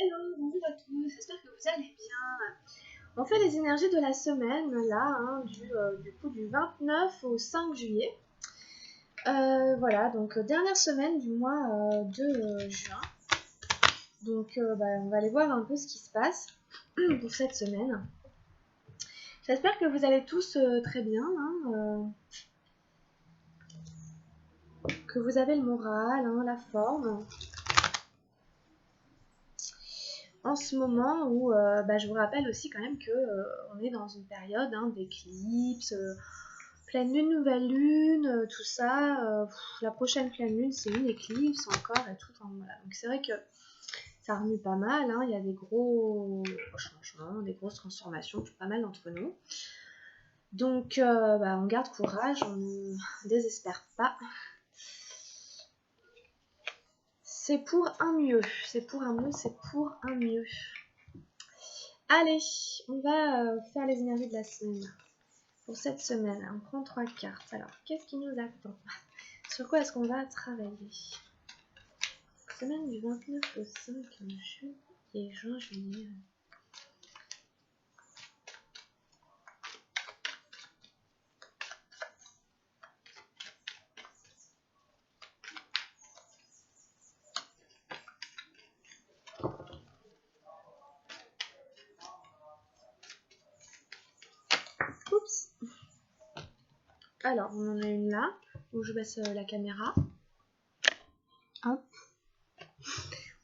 Hello, bonjour à tous, j'espère que vous allez bien. On fait les énergies de la semaine, là, hein, du coup du 29 au 5 juillet. Voilà, donc dernière semaine du mois de juin. Donc on va aller voir un peu ce qui se passe pour cette semaine. J'espère que vous allez tous très bien, hein, que vous avez le moral, hein, la forme. En ce moment où je vous rappelle aussi quand même que on est dans une période d'éclipse, pleine lune, nouvelle lune, tout ça. La prochaine pleine lune, c'est une éclipse encore et tout. Enfin, voilà. Donc c'est vrai que ça remue pas mal. Hein. Il y a des gros changements, des grosses transformations pour pas mal d'entre nous. Donc on garde courage, on ne désespère pas. C'est pour un mieux, c'est pour un mieux, c'est pour un mieux. Allez, on va faire les énergies de la semaine. Pour cette semaine, on prend 3 cartes. Alors, qu'est-ce qui nous attend? Sur quoi est-ce qu'on va travailler? Semaine du 29 au 5 juillet, juin, juillet. Oups. Alors, on en a une là, où je baisse la caméra. Hop.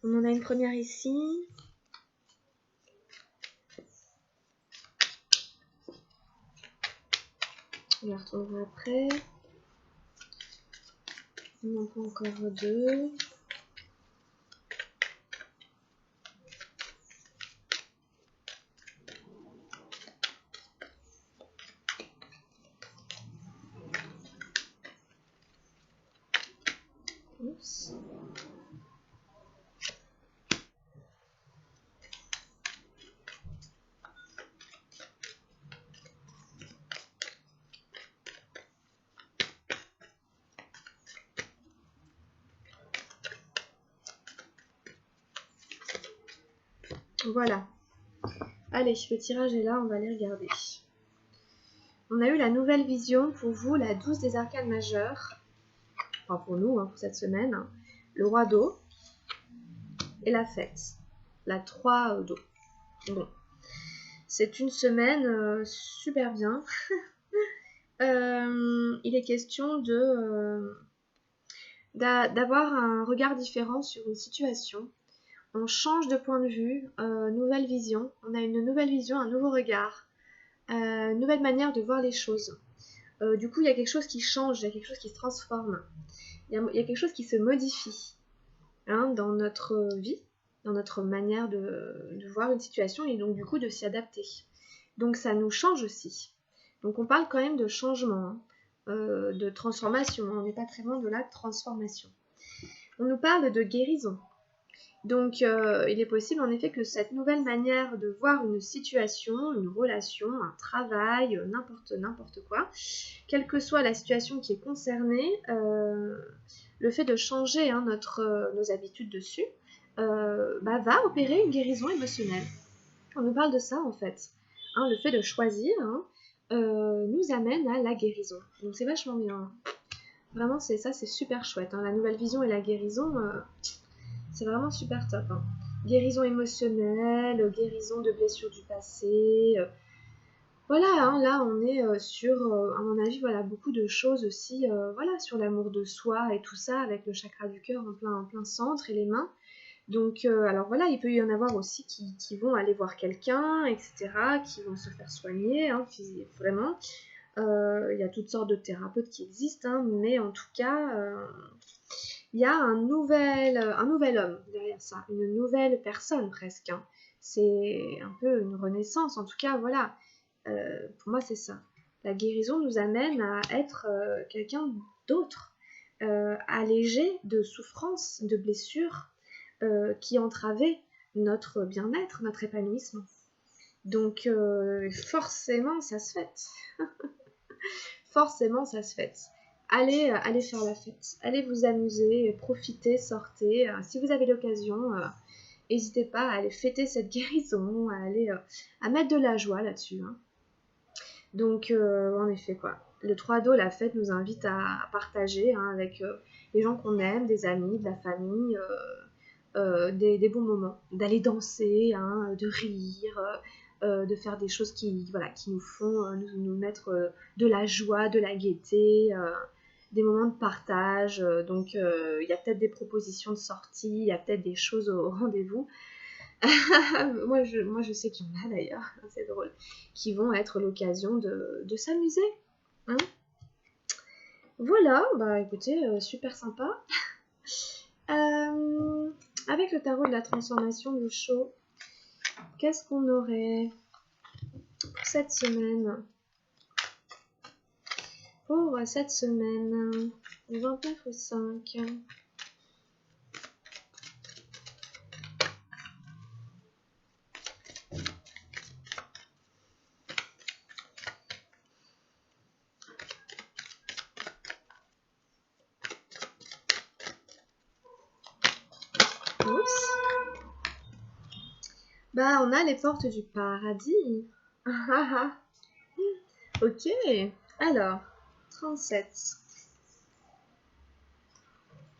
On en a une première ici. On la retrouvera après. On en prend encore deux. Oups. Voilà. Allez, le tirage est là, on va aller regarder. On a eu la nouvelle vision pour vous, la 12 des arcanes majeures. Enfin pour nous, pour cette semaine. Le roi d'eau et la fête. La 3 d'eau. Bon. C'est une semaine super bien. Il est question d'avoir un regard différent sur une situation. On change de point de vue, nouvelle vision. On a une nouvelle vision, un nouveau regard, une nouvelle manière de voir les choses. Du coup, il y a quelque chose qui change, il y a quelque chose qui se transforme. Il y a quelque chose qui se modifie dans notre vie, dans notre manière de voir une situation et donc du coup de s'y adapter. Donc ça nous change aussi. Donc on parle quand même de changement, de transformation. On n'est pas très loin de la transformation. On nous parle de guérison. Donc il est possible en effet que cette nouvelle manière de voir une situation, une relation, un travail, n'importe quoi, quelle que soit la situation qui est concernée, le fait de changer nos habitudes dessus va opérer une guérison émotionnelle. On nous parle de ça en fait. Le fait de choisir nous amène à la guérison. Donc c'est vachement bien. Vraiment c'est super chouette. La nouvelle vision et la guérison, c'est vraiment super top. Guérison émotionnelle, guérison de blessures du passé. Voilà, là on est sur, à mon avis, voilà, beaucoup de choses aussi, voilà, sur l'amour de soi et tout ça, avec le chakra du cœur en plein centre et les mains. Donc, alors voilà, il peut y en avoir aussi qui vont aller voir quelqu'un, etc., qui vont se faire soigner, vraiment. Il y a toutes sortes de thérapeutes qui existent, mais en tout cas, il y a un nouvel homme derrière ça, une nouvelle personne presque. C'est un peu une renaissance, en tout cas, voilà. Pour moi, c'est ça. La guérison nous amène à être quelqu'un d'autre, allégé de souffrances, de blessures qui entravaient notre bien-être, notre épanouissement. Donc, forcément, ça se fête. Forcément, ça se fête. Allez faire la fête. Allez vous amuser, profitez, sortez. Si vous avez l'occasion, n'hésitez pas à aller fêter cette guérison, à aller à mettre de la joie là-dessus. Hein. Donc, en effet, quoi. Le 3 d'eau, la fête nous invite à partager hein, avec les gens qu'on aime, des amis, de la famille, des bons moments, d'aller danser, hein, de rire, de faire des choses qui nous font nous mettre de la joie, de la gaieté, des moments de partage. Donc, il y a peut-être des propositions de sortie, il y a peut-être des choses au rendez-vous. moi, je sais qu'il y en a d'ailleurs, c'est drôle, qui vont être l'occasion de s'amuser. Hein. Voilà, bah écoutez, super sympa. Avec le tarot de la transformation du show, qu'est-ce qu'on aurait pour cette semaine? Pour cette semaine, 29 au 5. Oups. Bah, on a les portes du paradis. Ok. Alors, 37.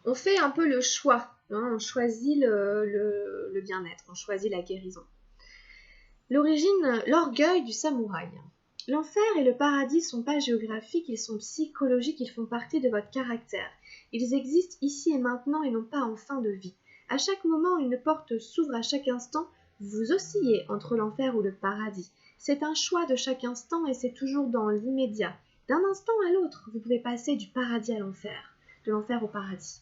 On fait un peu le choix. Hein, on choisit le bien-être, on choisit la guérison. L'origine, l'orgueil du samouraï. L'enfer et le paradis sont pas géographiques, ils sont psychologiques, ils font partie de votre caractère. Ils existent ici et maintenant et non pas en fin de vie. À chaque moment, une porte s'ouvre à chaque instant. Vous oscillez entre l'enfer ou le paradis. C'est un choix de chaque instant et c'est toujours dans l'immédiat. D'un instant à l'autre, vous pouvez passer du paradis à l'enfer, de l'enfer au paradis.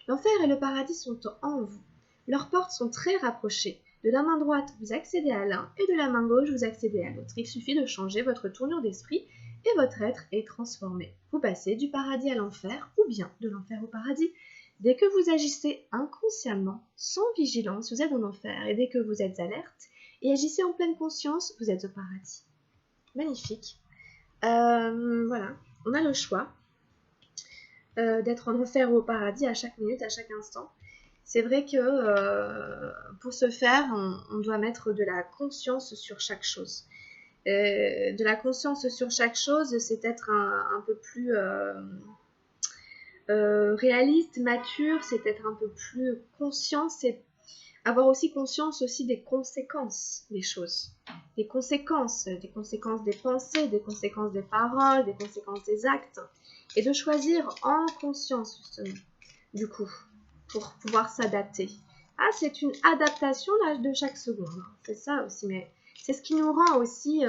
L'enfer et le paradis sont en vous. Leurs portes sont très rapprochées. De la main droite, vous accédez à l'un et de la main gauche, vous accédez à l'autre. Il suffit de changer votre tournure d'esprit et votre être est transformé. Vous passez du paradis à l'enfer ou bien de l'enfer au paradis. Dès que vous agissez inconsciemment, sans vigilance, vous êtes en enfer et dès que vous êtes alerte et agissez en pleine conscience, vous êtes au paradis. Magnifique. Voilà, on a le choix d'être en enfer ou au paradis à chaque minute, à chaque instant. C'est vrai que pour ce faire, on doit mettre de la conscience sur chaque chose. De la conscience sur chaque chose, c'est être un peu plus réaliste, mature, c'est être un peu plus conscient, c'est avoir aussi conscience aussi des conséquences des choses. Des conséquences des pensées, des conséquences des paroles, des conséquences des actes. Et de choisir en conscience, justement, du coup, pour pouvoir s'adapter. Ah, c'est une adaptation là, de chaque seconde. C'est ça aussi, mais c'est ce qui nous rend aussi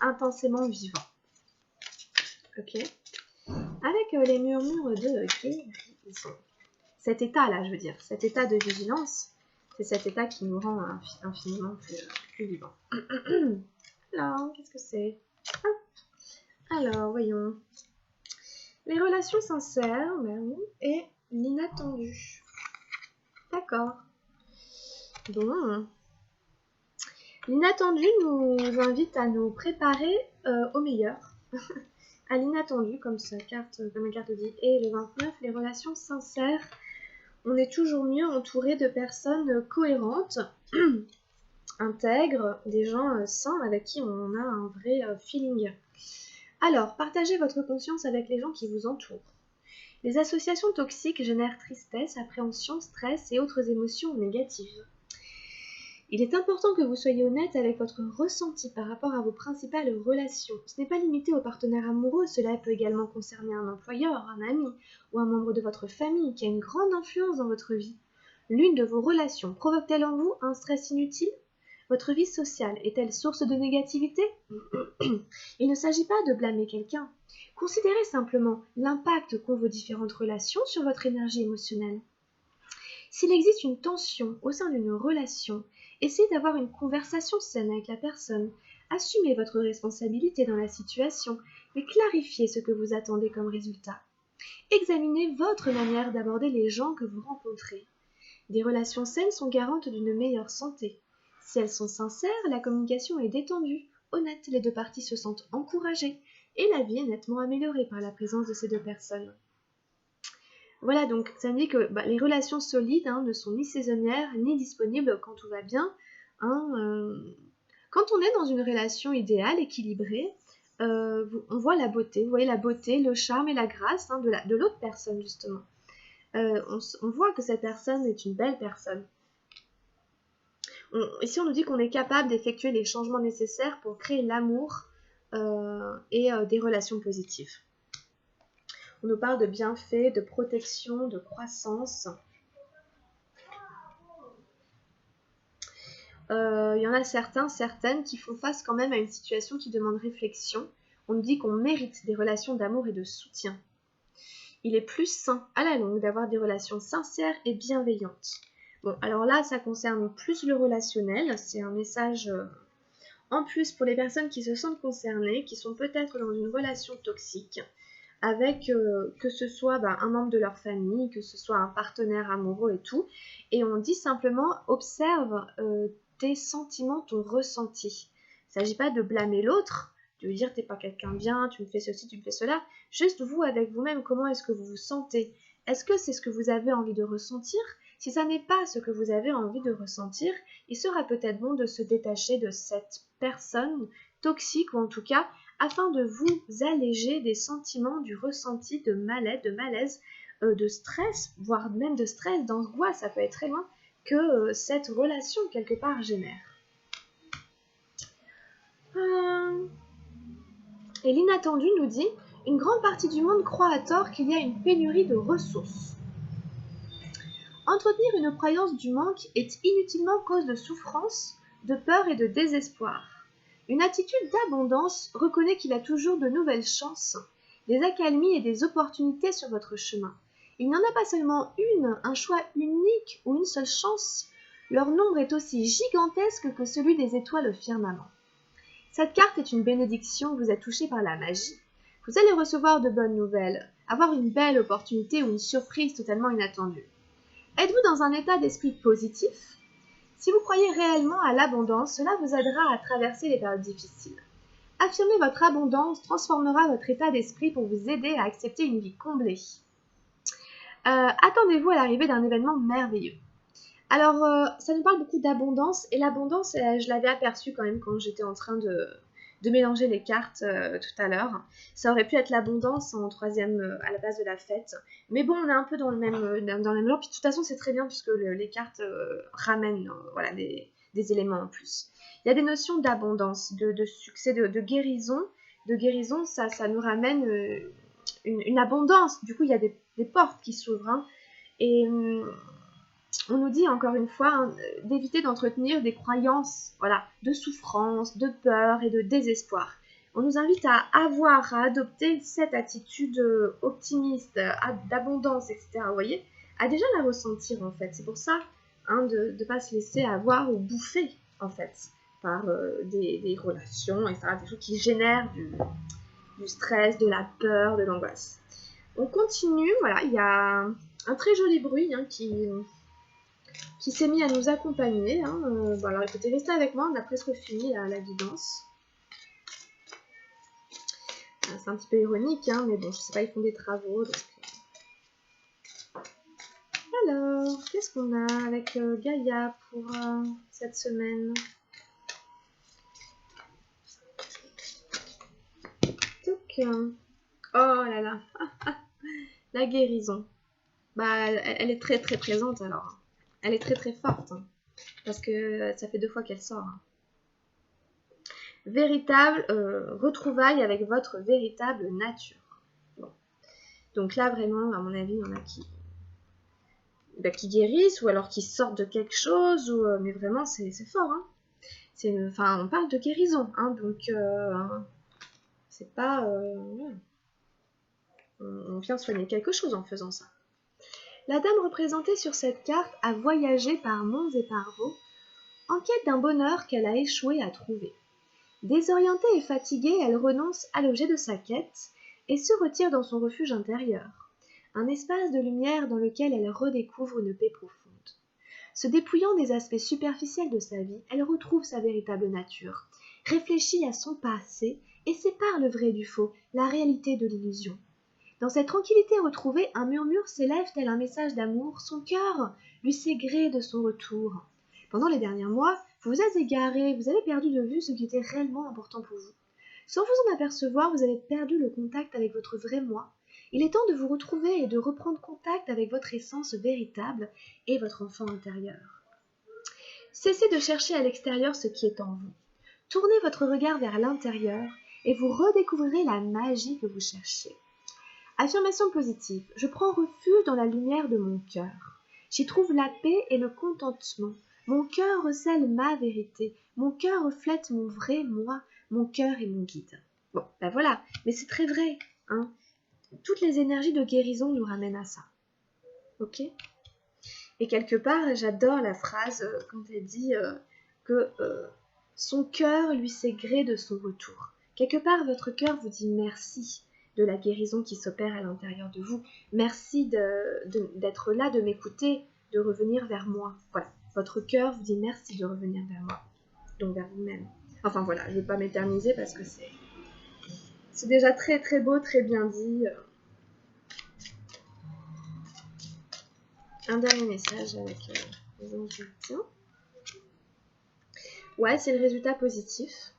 intensément vivants. Ok. Avec les murmures de guérison. Cet état-là, je veux dire, cet état de vigilance, c'est cet état qui nous rend infiniment plus vivants. Alors, qu'est-ce que c'est? Alors, voyons. Les relations sincères, et l'inattendu. D'accord. Bon. L'inattendu nous invite à nous préparer au meilleur. À l'inattendu, comme la carte dit. Et le 29, les relations sincères. On est toujours mieux entouré de personnes cohérentes, intègres, des gens sains avec qui on a un vrai feeling. Alors, partagez votre conscience avec les gens qui vous entourent. Les associations toxiques génèrent tristesse, appréhension, stress et autres émotions négatives. Il est important que vous soyez honnête avec votre ressenti par rapport à vos principales relations. Ce n'est pas limité aux partenaires amoureux, cela peut également concerner un employeur, un ami ou un membre de votre famille qui a une grande influence dans votre vie. L'une de vos relations provoque-t-elle en vous un stress inutile? Votre vie sociale est-elle source de négativité? Il ne s'agit pas de blâmer quelqu'un. Considérez simplement l'impact qu'ont vos différentes relations sur votre énergie émotionnelle. S'il existe une tension au sein d'une relation, essayez d'avoir une conversation saine avec la personne. Assumez votre responsabilité dans la situation, mais clarifiez ce que vous attendez comme résultat. Examinez votre manière d'aborder les gens que vous rencontrez. Des relations saines sont garantes d'une meilleure santé. Si elles sont sincères, la communication est détendue, honnête, les deux parties se sentent encouragées et la vie est nettement améliorée par la présence de ces deux personnes. Voilà, donc ça dit que les relations solides ne sont ni saisonnières ni disponibles quand tout va bien. Quand on est dans une relation idéale, équilibrée, on voit la beauté, vous voyez la beauté, le charme et la grâce de l'autre personne justement. On voit que cette personne est une belle personne. Ici on nous dit qu'on est capable d'effectuer les changements nécessaires pour créer l'amour et des relations positives. On nous parle de bienfaits, de protection, de croissance. Il y en a certaines qui font face quand même à une situation qui demande réflexion. On nous dit qu'on mérite des relations d'amour et de soutien. Il est plus sain à la longue d'avoir des relations sincères et bienveillantes. Bon, alors là, ça concerne plus le relationnel. C'est un message en plus pour les personnes qui se sentent concernées, qui sont peut-être dans une relation toxique, avec que ce soit un membre de leur famille, que ce soit un partenaire amoureux et tout. Et on dit simplement, observe tes sentiments, ton ressenti. Il ne s'agit pas de blâmer l'autre, de lui dire t'es pas quelqu'un bien, tu me fais ceci, tu me fais cela. Juste vous avec vous-même, comment est-ce que vous vous sentez? Est-ce que c'est ce que vous avez envie de ressentir? Si ça n'est pas ce que vous avez envie de ressentir, il sera peut-être bon de se détacher de cette personne toxique, ou en tout cas, afin de vous alléger des sentiments, du ressenti de malaise, de stress, voire même de stress, d'angoisse, ça peut être très loin, que cette relation quelque part génère. Et l'inattendu nous dit, une grande partie du monde croit à tort qu'il y a une pénurie de ressources. Entretenir une croyance du manque est inutilement cause de souffrance, de peur et de désespoir. Une attitude d'abondance reconnaît qu'il y a toujours de nouvelles chances, des accalmies et des opportunités sur votre chemin. Il n'y en a pas seulement une, un choix unique ou une seule chance. Leur nombre est aussi gigantesque que celui des étoiles au firmament. Cette carte est une bénédiction, vous êtes touché par la magie. Vous allez recevoir de bonnes nouvelles, avoir une belle opportunité ou une surprise totalement inattendue. Êtes-vous dans un état d'esprit positif? Si vous croyez réellement à l'abondance, cela vous aidera à traverser les périodes difficiles. Affirmer votre abondance transformera votre état d'esprit pour vous aider à accepter une vie comblée. Attendez-vous à l'arrivée d'un événement merveilleux. Alors, ça nous parle beaucoup d'abondance, et l'abondance, je l'avais aperçue quand même quand j'étais en train de mélanger les cartes tout à l'heure. Ça aurait pu être l'abondance en troisième à la base de la fête, mais bon, on est un peu dans le même genre, puis de toute façon c'est très bien puisque les cartes ramènent voilà, des éléments en plus. Il y a des notions d'abondance, de succès, de guérison. De guérison, ça nous ramène une abondance. Du coup, il y a des portes qui s'ouvrent. Et on nous dit encore une fois d'éviter d'entretenir des croyances de souffrance, de peur et de désespoir. On nous invite à adopter cette attitude optimiste, d'abondance, etc. Vous voyez, à déjà la ressentir en fait. C'est pour ça de ne pas se laisser avoir ou bouffer en fait par des relations, etc. Des choses qui génèrent du stress, de la peur, de l'angoisse. On continue, voilà, il y a un très joli bruit qui s'est mis à nous accompagner. Alors écoutez, restez avec moi, on a presque fini la guidance. C'est un petit peu ironique, mais bon, je sais pas, ils font des travaux. Donc... Alors, qu'est-ce qu'on a avec Gaïa pour cette semaine? Oh là là, la guérison. Elle est très très présente alors. Elle est très très forte, parce que ça fait 2 fois qu'elle sort. Véritable retrouvaille avec votre véritable nature. Bon. Donc là vraiment, à mon avis, il y en a qui guérissent ou alors qui sortent de quelque chose, mais vraiment c'est fort. On parle de guérison, donc c'est pas... on vient soigner quelque chose en faisant ça. La dame représentée sur cette carte a voyagé par monts et par vaux en quête d'un bonheur qu'elle a échoué à trouver. Désorientée et fatiguée, elle renonce à l'objet de sa quête et se retire dans son refuge intérieur, un espace de lumière dans lequel elle redécouvre une paix profonde. Se dépouillant des aspects superficiels de sa vie, elle retrouve sa véritable nature, réfléchit à son passé et sépare le vrai du faux, la réalité de l'illusion. Dans cette tranquillité retrouvée, un murmure s'élève tel un message d'amour. Son cœur lui sait gré de son retour. Pendant les derniers mois, vous vous êtes égaré, vous avez perdu de vue ce qui était réellement important pour vous. Sans vous en apercevoir, vous avez perdu le contact avec votre vrai moi. Il est temps de vous retrouver et de reprendre contact avec votre essence véritable et votre enfant intérieur. Cessez de chercher à l'extérieur ce qui est en vous. Tournez votre regard vers l'intérieur et vous redécouvrirez la magie que vous cherchez. Affirmation positive. Je prends refuge dans la lumière de mon cœur. J'y trouve la paix et le contentement. Mon cœur recèle ma vérité. Mon cœur reflète mon vrai moi. Mon cœur est mon guide. Bon, ben voilà. Mais c'est très vrai, hein. Toutes les énergies de guérison nous ramènent à ça. Ok ? Et quelque part, j'adore la phrase quand elle dit que son cœur lui sait gré de son retour. Quelque part, votre cœur vous dit merci de la guérison qui s'opère à l'intérieur de vous. Merci d'être là, de m'écouter, de revenir vers moi. Voilà, votre cœur vous dit merci de revenir vers moi, donc vers vous-même. Enfin voilà, je ne vais pas m'éterniser parce que c'est déjà très très beau, très bien dit. Un dernier message avec les anges gardiens. Ouais, c'est le résultat positif.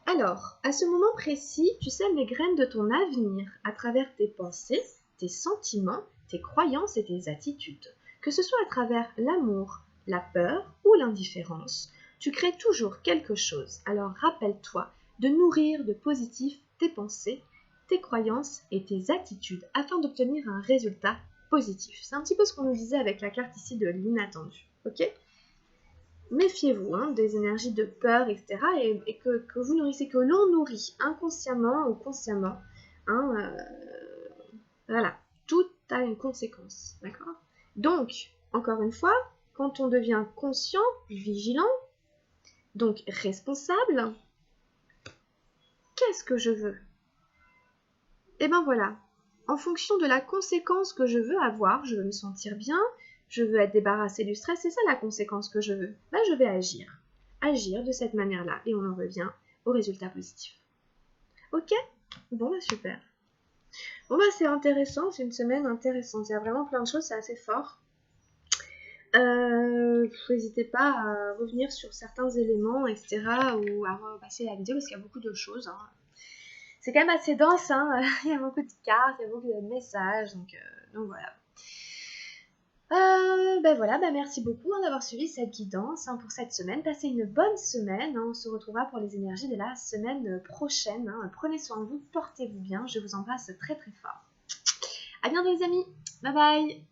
Alors, à ce moment précis, tu sèmes les graines de ton avenir à travers tes pensées, tes sentiments, tes croyances et tes attitudes. Que ce soit à travers l'amour, la peur ou l'indifférence, tu crées toujours quelque chose. Alors rappelle-toi de nourrir de positif tes pensées, tes croyances et tes attitudes afin d'obtenir un résultat positif. C'est un petit peu ce qu'on nous disait avec la carte ici de l'inattendu. Ok ? Méfiez-vous des énergies de peur, etc. et que vous nourrissez, que l'on nourrit inconsciemment ou consciemment. Voilà, tout a une conséquence, d'accord ? Donc, encore une fois, quand on devient conscient, vigilant, donc responsable, qu'est-ce que je veux ? Et ben voilà, en fonction de la conséquence que je veux avoir, je veux me sentir bien, je veux être débarrassé du stress, c'est ça la conséquence que je veux. Ben, je vais agir. Agir de cette manière-là et on en revient au résultat positif. Ok ? Bon, bah super. Bon, bah c'est intéressant, c'est une semaine intéressante. Il y a vraiment plein de choses, c'est assez fort. N'hésitez pas à revenir sur certains éléments, etc. ou à repasser la vidéo parce qu'il y a beaucoup de choses. C'est quand même assez dense, il y a beaucoup de cartes, il y a beaucoup de messages, donc voilà. Merci beaucoup d'avoir suivi cette guidance pour cette semaine. Passez une bonne semaine. On se retrouvera pour les énergies de la semaine prochaine. Prenez soin de vous, portez-vous bien. Je vous embrasse très très fort. À bientôt les amis. Bye bye.